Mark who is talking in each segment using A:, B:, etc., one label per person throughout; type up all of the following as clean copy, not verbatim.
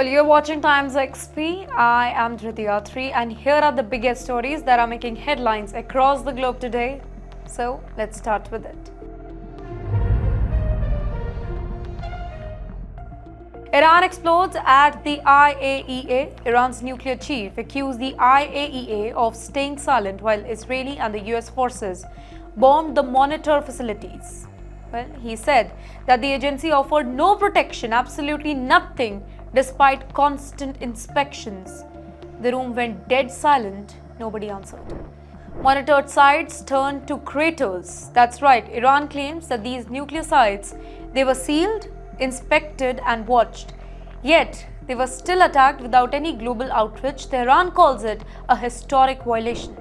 A: Well, you're watching Times XP. I am Driti Atri, and here are the biggest stories that are making headlines across the globe today. So, let's start with it. Iran explodes at the IAEA. Iran's nuclear chief accused the IAEA of staying silent while Israeli and the US forces bombed the monitor facilities. Well, he said that the agency offered no protection, absolutely nothing, despite constant inspections. The room went dead silent, nobody answered. Monitored sites turned to craters. That's right, Iran claims that these nuclear sites, they were sealed, inspected and watched. Yet, they were still attacked without any global outrage. Tehran calls it a historic violation.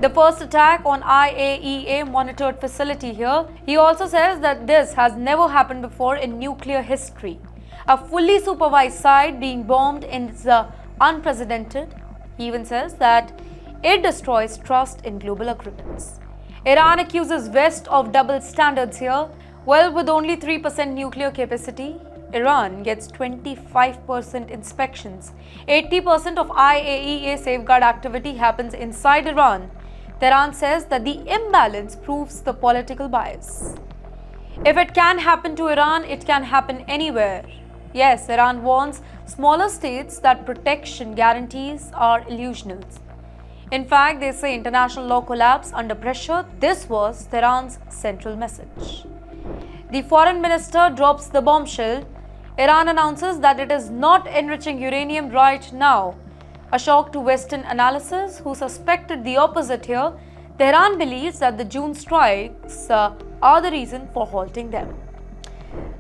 A: The first attack on IAEA monitored facility here. He also says that this has never happened before in nuclear history. A fully supervised site being bombed is unprecedented. He even says that it destroys trust in global agreements. Iran accuses West of double standards here. Well, with only 3% nuclear capacity, Iran gets 25% inspections. 80% of IAEA safeguard activity happens inside Iran. Tehran says that the imbalance proves the political bias. If it can happen to Iran, it can happen anywhere. Yes, Iran warns smaller states that protection guarantees are illusional. In fact, they say international law collapse under pressure. This was Tehran's central message. The foreign minister drops the bombshell. Iran announces that it is not enriching uranium right now. A shock to Western analysis, who suspected the opposite here. Tehran believes that the June strikes are the reason for halting them.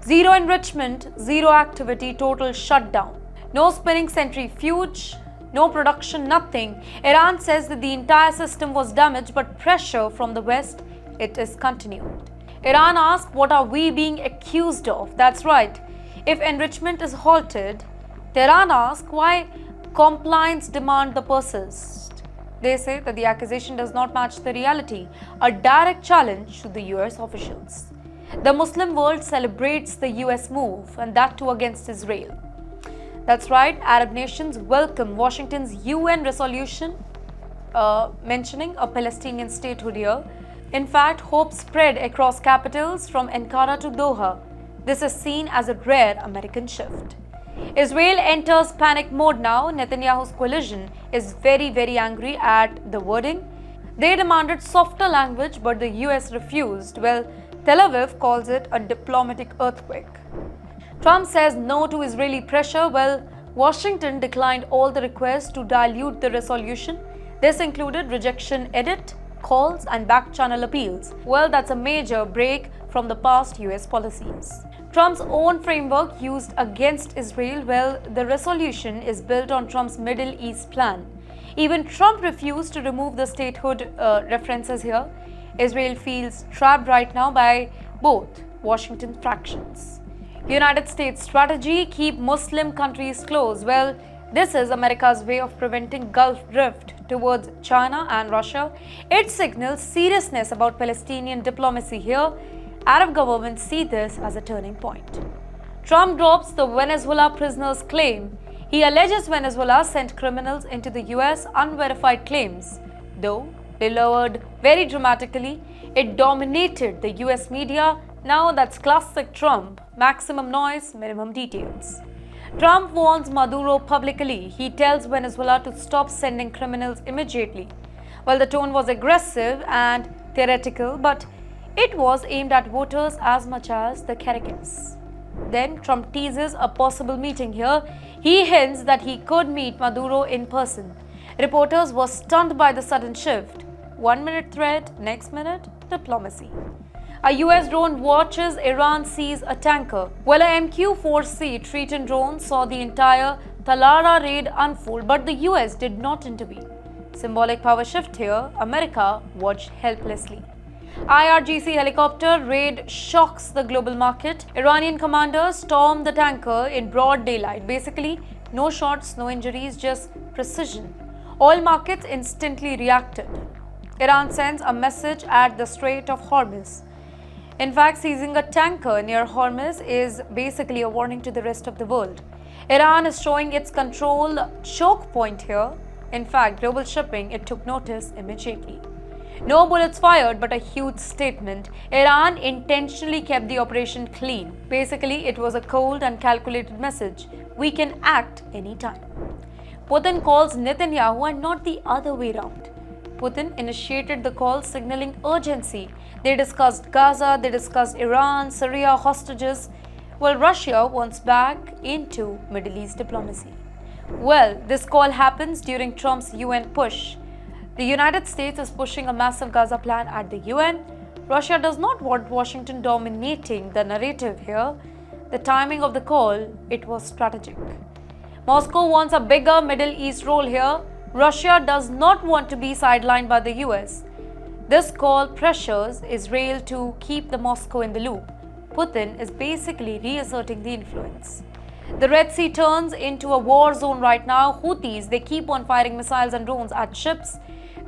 A: Zero enrichment, zero activity, total shutdown. No spinning centrifuge, no production, nothing. Iran says that the entire system was damaged, but pressure from the West, it is continued. Iran asks, what are we being accused of? That's right. If enrichment is halted, Tehran asks why compliance demand the persist. They say that the accusation does not match the reality, a direct challenge to the US officials. The Muslim world celebrates the US move, and that too against Israel. That's right, Arab nations welcome Washington's UN resolution mentioning a Palestinian statehood here. In fact, hope spread across capitals from Ankara to Doha. This is seen as a rare American shift. Israel enters panic mode now. Netanyahu's coalition is very angry at the wording. They demanded softer language, but the US refused. Well, Tel Aviv calls it a diplomatic earthquake. Trump says no to Israeli pressure. Well, Washington declined all the requests to dilute the resolution. This included rejection edit, calls and back-channel appeals. Well, that's a major break from the past US policies. Trump's own framework used against Israel. Well, the resolution is built on Trump's Middle East plan. Even Trump refused to remove the statehood references here. Israel feels trapped right now by both Washington fractions. United States strategy, keep Muslim countries close. Well, this is America's way of preventing Gulf drift towards China and Russia. It signals seriousness about Palestinian diplomacy here. Arab governments see this as a turning point. Trump drops the Venezuela prisoners claim. He alleges Venezuela sent criminals into the US, unverified claims. Though they lowered very dramatically, it dominated the US media. Now that's classic Trump, maximum noise, minimum details. Trump warns Maduro publicly. He tells Venezuela to stop sending criminals immediately. Well, the tone was aggressive and theoretical, but it was aimed at voters as much as the Caracas. Then Trump teases a possible meeting here. He hints that he could meet Maduro in person. Reporters were stunned by the sudden shift. 1 minute threat, next minute, diplomacy. A US drone watches Iran seize a tanker. Well, a MQ-4C Triton drone saw the entire Talara raid unfold, but the US did not intervene. Symbolic power shift here. America watched helplessly. IRGC helicopter raid shocks the global market. Iranian commanders stormed the tanker in broad daylight. Basically, no shots, no injuries, just precision. Oil markets instantly reacted. Iran sends a message at the Strait of Hormuz. In fact, seizing a tanker near Hormuz is basically a warning to the rest of the world. Iran is showing its control choke point here. In fact, global shipping, it took notice immediately. No bullets fired, but a huge statement. Iran intentionally kept the operation clean. Basically, it was a cold and calculated message. We can act anytime. Putin calls Netanyahu and not the other way around. Putin initiated the call, signaling urgency. They discussed Gaza, they discussed Iran, Syria, hostages. Well, Russia wants back into Middle East diplomacy. Well, this call happens during Trump's UN push. The United States is pushing a massive Gaza plan at the UN. Russia does not want Washington dominating the narrative here. The timing of the call, it was strategic. Moscow wants a bigger Middle East role here. Russia does not want to be sidelined by the US. This call pressures Israel to keep the Moscow in the loop. Putin is basically reasserting the influence. The Red Sea turns into a war zone right now. Houthis, they keep on firing missiles and drones at ships.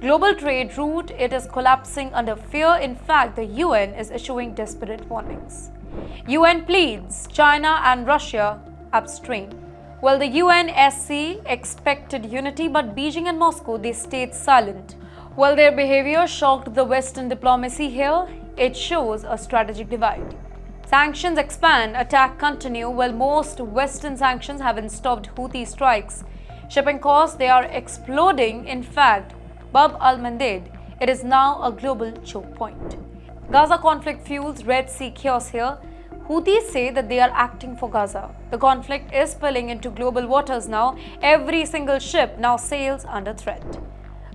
A: Global trade route, it is collapsing under fear. In fact, the UN is issuing desperate warnings. UN pleads China and Russia abstain. Well, the UNSC expected unity, but Beijing and Moscow, they stayed silent. Well, their behavior shocked the Western diplomacy here. It shows a strategic divide. Sanctions expand, attack continue. While most Western sanctions haven't stopped Houthi strikes, shipping costs, they are exploding. In fact, Bab al-Mandeb, it is now a global choke point. Gaza conflict fuels Red Sea chaos here. Houthis say that they are acting for Gaza. The conflict is spilling into global waters now. Every single ship now sails under threat.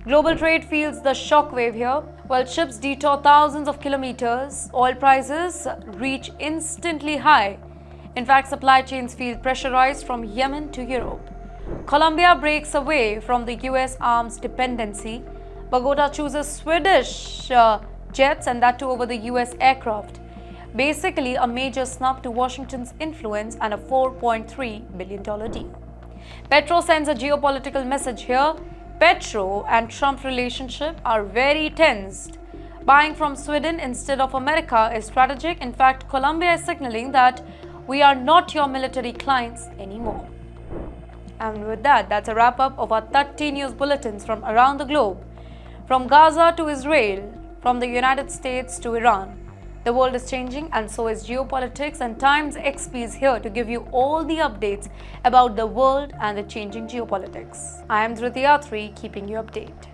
A: Global trade feels the shockwave here. While ships detour thousands of kilometers, oil prices reach instantly high. In fact, supply chains feel pressurized from Yemen to Europe. Colombia breaks away from the US arms dependency. Bogota chooses Swedish jets, and that too over the US aircraft. Basically, a major snub to Washington's influence and a $4.3 billion deal. Petro sends a geopolitical message here. Petro and Trump relationship are very tensed. Buying from Sweden instead of America is strategic. In fact, Colombia is signaling that we are not your military clients anymore. And with that, that's a wrap up of our 30 news bulletins from around the globe. From Gaza to Israel, from the United States to Iran. The world is changing, and so is geopolitics, and TimesXP is here to give you all the updates about the world and the changing geopolitics. I am Driti Atri, keeping you updated.